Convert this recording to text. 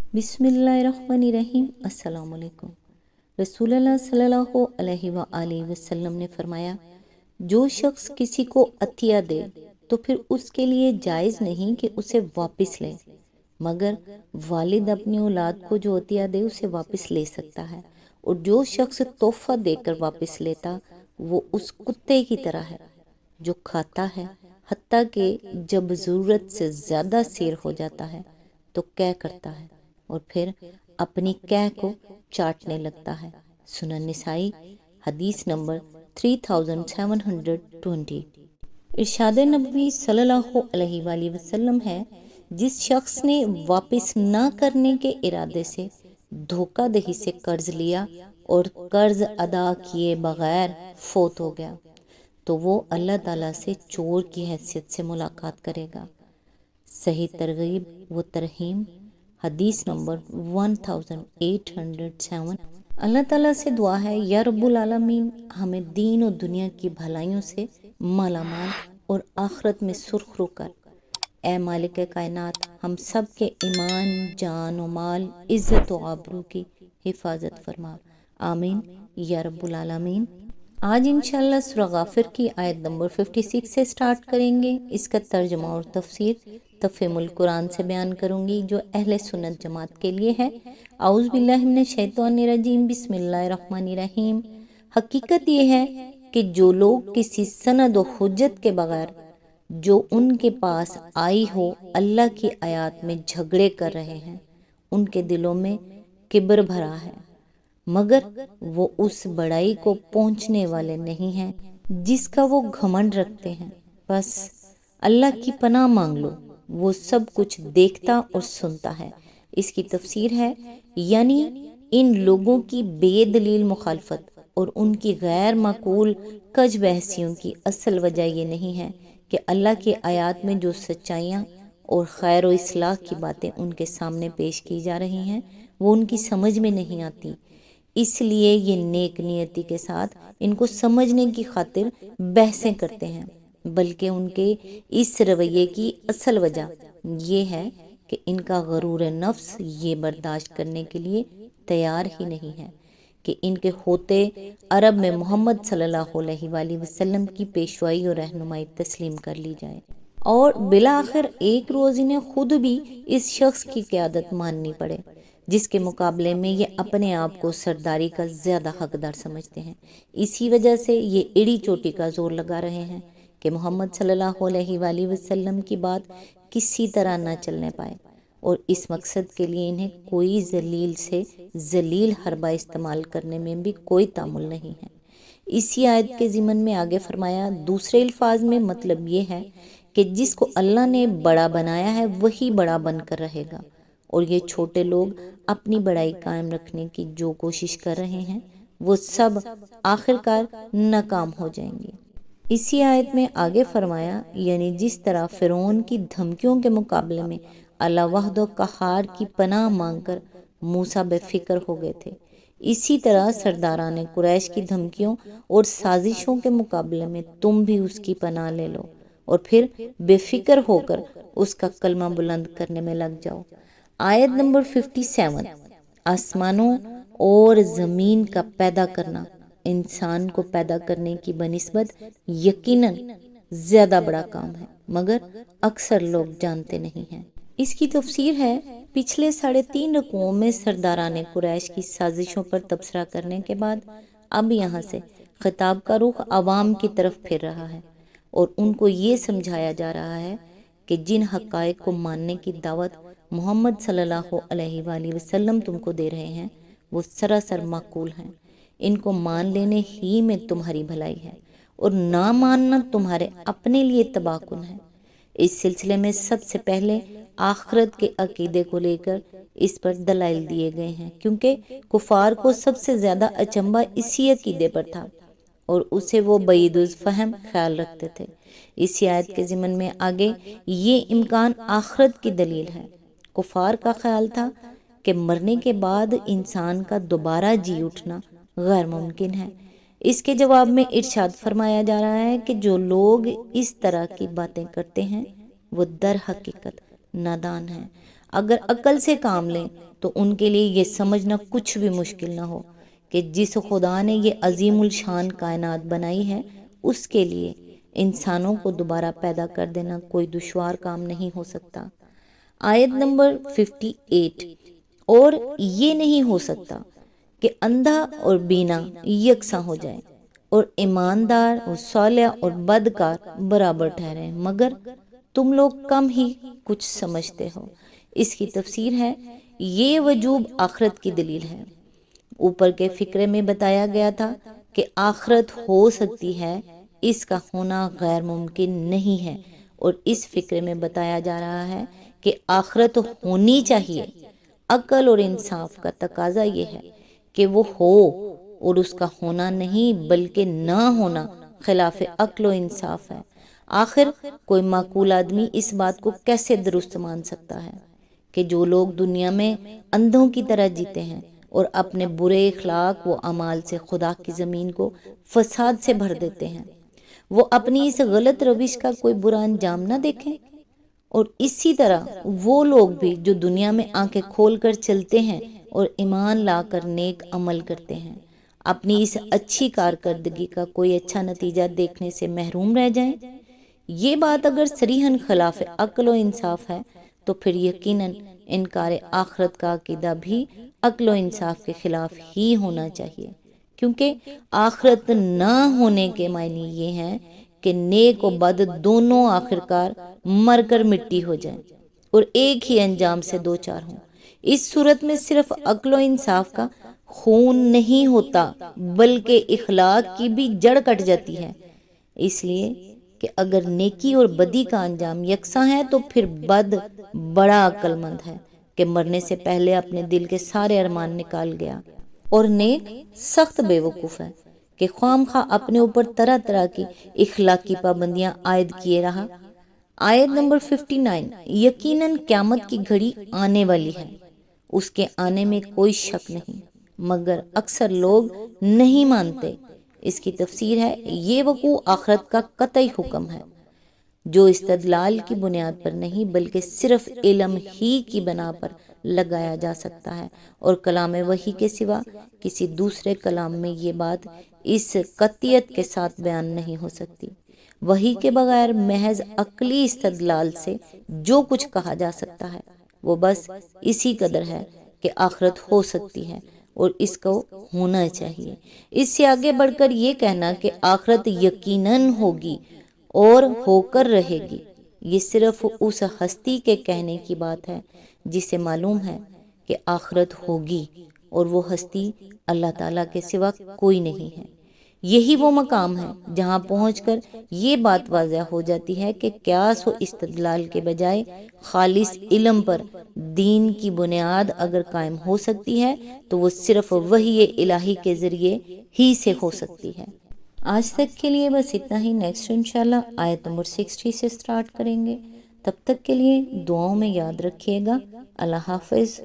बिस्मिल्लाहिर्रहमानिर्रहीम। अस्सलाम वालेकुम। रसूलुल्लाह सल्लल्लाहु अलैहि वसल्लम ने फरमाया, जो शख्स किसी को अतिया दे तो फिर उसके लिए जायज़ नहीं कि उसे वापस ले, मगर वालिद अपनी औलाद को जो अतिया दे उसे वापस ले सकता है, और जो शख्स तोहफा देकर वापस लेता वो उस कुत्ते की तरह है जो खाता है, हत्ता कि जब ज़रूरत से ज़्यादा सेर हो जाता है तो क्या करता है और फिर अपनी कैह को चाटने लगता है। सुनन निसाई हदीस नंबर 3720। इरशाद नबी सल्लल्लाहु अलैहि वसल्लम है, जिस शख्स ने वापस ना करने के इरादे से धोखाधड़ी से कर्ज लिया और कर्ज अदा किए बगैर फोत हो गया तो वो अल्लाह ताला से चोर की हैसियत से मुलाकात करेगा। सही तरगीब व तरहीम हदीस नंबर 1807। अल्लाह ताला से दुआ है, या रब्बुल आलमीन हमें दीन और दुनिया की भलाइयों से मालामाल और आखिरत में सुरखरू कर। ए मालिक कायनात, हम सब के ईमान, जान और माल, इज़्ज़त और आबरू की हिफाजत फरमा। आमीन या रब्बुल आलमीन। आज इंशाअल्लाह सूरह गाफिर की आयत नंबर 56 से स्टार्ट करेंगे। इसका तर्जुमा और तफसीर तफहीमुल कुरान से बयान करूंगी जो अहले सुन्नत जमात के लिए है। औज़ु बिल्लाहि मिनश शैतानिर रजीम, बिस्मिल्लाहिर्रहमानिर्रहीम। हकीकत ये है कि जो लोग किसी सनद व हुज्जत के बगैर जो उनके पास आई हो अल्लाह की आयत में झगड़े कर रहे हैं, उनके दिलों में किब्र भरा है, मगर वो उस बड़ाई को पहुंचने वाले नहीं हैं जिसका वो घमंड रखते हैं। बस अल्लाह की पनाह मांग लो, वो सब कुछ देखता और सुनता है। इसकी तफसीर है, यानी इन लोगों की बेदलील मुखालफत और उनकी गैर माकूल कज बहसियों की असल वजह ये नहीं है कि अल्लाह की आयत में जो सच्चाइयाँ और खैर व इस्लाह की बातें उनके सामने पेश की जा रही हैं वो उनकी समझ में नहीं आती, इसलिए ये नेक नियति के साथ इनको समझने की खातिर बहसें करते हैं, बल्कि उनके इस रवैये की असल वजह ये है कि इनका गरूर नफ्स ये बर्दाश्त करने के लिए तैयार ही नहीं है कि इनके होते अरब में मोहम्मद सल्लल्लाहु अलैहि वसल्लम की पेशवाई और रहनुमाई तस्लीम कर ली जाए, और बिला आखिर एक रोज़ इन्हें खुद भी इस शख्स की क़यादत माननी पड़े जिसके मुकाबले में ये अपने आप को सरदारी का ज़्यादा हकदार समझते हैं। इसी वजह से ये एड़ी चोटी का जोर लगा रहे हैं कि मोहम्मद सल्लल्लाहु अलैहि वसल्लम की बात किसी तरह न चलने पाए, और इस मकसद के लिए इन्हें कोई जलील से जलील हरबा इस्तेमाल करने में भी कोई तामुल नहीं है। इसी आयत के ज़िमन में आगे फरमाया, दूसरे अल्फाज में मतलब ये है कि जिसको अल्लाह ने बड़ा बनाया है वही बड़ा बनकर रहेगा, और ये छोटे लोग अपनी बड़ाई कायम रखने की जो कोशिश कर रहे हैं वो सब आखिरकार नाकाम हो जाएंगे। इसी आयत में आगे फरमाया, यानी जिस तरह फिरौन की धमकियों के मुकाबले में अल्लाह वहद कहार की पनाह मांगकर मूसा बेफिक्र हो गए थे, इसी तरह सरदारान कुरैश की धमकियों और साजिशों के मुकाबले में तुम भी उसकी पनाह ले लो और फिर बेफिक्र होकर उसका कलमा बुलंद करने में लग जाओ। आयत नंबर 57। आसमानों और ज़मीन का पैदा करना इंसान को पैदा करने की बनिस्बत यकीनन ज़्यादा बड़ा काम है, मगर अक्सर लोग जानते नहीं हैं। इसकी तफसीर है, पिछले 3.5 रकूओं में सरदारान कुरैश की साजिशों पर तबसरा करने के बाद अब यहाँ से खिताब का रुख अवाम की तरफ फिर रहा है और उनको ये समझाया जा रहा है कि जिन हक़ाइक़ को मानने की दावत मोहम्मद सल्लल्लाहु अलैहि वसल्लम तुमको दे रहे हैं वो सरासर माकूल हैं। इनको मान लेने ही में तुम्हारी भलाई है और ना मानना तुम्हारे अपने लिए तबाहकुन है। इस सिलसिले में सबसे पहले आखिरत के अकीदे को लेकर इस पर दलाइल दिए गए हैं, क्योंकि कुफार को सबसे ज़्यादा अचंबा इसी अकीदे पर था और उसे वो बईदुज़ फहम ख्याल रखते थे। इसी आयत के ज़िमन में आगे ये इम्कान आखिरत की दलील है। कुफार का ख्याल था कि मरने के बाद इंसान का दोबारा जी उठना गैर मुमकिन है। इसके जवाब में इरशाद फरमाया जा रहा है कि जो लोग इस तरह की बातें करते हैं वो दर हकीकत नादान हैं। اگر عقل سے کام لیں تو ان کے لیے یہ سمجھنا کچھ بھی مشکل نہ ہو کہ جس خدا نے یہ عظیم الشان کائنات بنائی ہے اس کے لیے انسانوں کو دوبارہ پیدا کر دینا کوئی دشوار کام نہیں ہو سکتا۔ آیت نمبر 58، اور یہ نہیں ہو سکتا کہ اندھا اور بینا یکساں ہو جائیں اور ایماندار اور صالح اور بدکار برابر ٹھہریں، مگر تم لوگ کم ہی کچھ سمجھتے ہو۔ اس کی تفسیر ہے یہ وجوب آخرت کی دلیل ہے۔ اوپر کے فقرے میں بتایا گیا تھا کہ آخرت ہو سکتی ہے، اس کا ہونا غیر ممکن نہیں ہے، اور اس فقرے میں بتایا جا رہا ہے کہ آخرت ہونی چاہیے۔ عقل اور انصاف کا تقاضا یہ ہے کہ وہ ہو، اور اس کا ہونا نہیں بلکہ نہ ہونا خلاف عقل و انصاف ہے۔ آخر کوئی معقول آدمی اس بات کو کیسے درست مان سکتا ہے کہ جو لوگ دنیا میں اندھوں کی طرح جیتے ہیں اور اپنے برے اخلاق و اعمال سے خدا کی زمین کو فساد سے بھر دیتے ہیں، وہ اپنی اس غلط روش کا کوئی برا انجام نہ دیکھیں؟ اور اسی طرح وہ لوگ بھی جو دنیا میں آنکھیں کھول کر چلتے ہیں اور ایمان لا کر نیک عمل کرتے ہیں، اپنی اس اچھی کارکردگی کا کوئی اچھا نتیجہ دیکھنے سے محروم رہ جائیں؟ یہ بات اگر صریحاً خلاف عقل و انصاف ہے تو پھر یقیناً انکار آخرت کا عقیدہ بھی عقل و انصاف کے خلاف ہی ہونا چاہیے، کیونکہ آخرت نہ ہونے کے معنی یہ ہیں کہ نیک و بد دونوں آخرکار مر کر مٹی ہو جائیں اور ایک ہی انجام سے دو چار ہوں۔ اس صورت میں صرف عقل و انصاف کا خون نہیں ہوتا بلکہ اخلاق کی بھی جڑ کٹ جاتی ہے، اس لیے کہ اگر نیکی اور بدی کا انجام یکساں ہے تو پھر بد بڑا عقل مند ہے کہ مرنے سے پہلے اپنے دل کے سارے ارمان نکال گیا، اور نیک سخت بے وقوف ہے کہ خواہ خواہ اپنے اوپر طرح طرح کی اخلاقی پابندیاں عائد کیے رہا۔ آیت نمبر 59، یقیناً قیامت کی گھڑی آنے والی ہے، اس کے آنے میں کوئی شک نہیں، مگر اکثر لوگ نہیں مانتے۔ اس کی تفسیر ہے یہ وقوع آخرت کا قطعی حکم ہے جو استدلال کی بنیاد پر نہیں بلکہ صرف علم ہی کی بنا پر لگایا جا سکتا ہے، اور کلام وحی کے سوا کسی دوسرے کلام میں یہ بات اس قطعیت کے ساتھ بیان نہیں ہو سکتی۔ وحی کے بغیر محض عقلی استدلال سے جو کچھ کہا جا سکتا ہے وہ بس اسی قدر ہے کہ آخرت ہو سکتی ہے اور اس کو ہونا چاہیے۔ اس سے آگے بڑھ کر یہ کہنا کہ آخرت یقیناً ہوگی اور ہو کر رہے گی، یہ صرف اس ہستی کے کہنے کی بات ہے جسے معلوم ہے کہ آخرت ہوگی، اور وہ ہستی اللہ تعالیٰ کے سوا کوئی نہیں ہے۔ یہی وہ مقام ہے جہاں پہنچ کر یہ بات واضح ہو جاتی ہے کہ قیاس و استدلال کے بجائے خالص علم پر دین کی بنیاد اگر قائم ہو سکتی ہے تو وہ صرف وحی الہی کے ذریعے ہی سے ہو سکتی ہے۔ آج تک کے لیے بس اتنا ہی، نیکسٹ انشاءاللہ آیت نمبر 60 سے سٹارٹ کریں گے۔ تب تک کے لیے دعاؤں میں یاد رکھیے گا۔ اللہ حافظ۔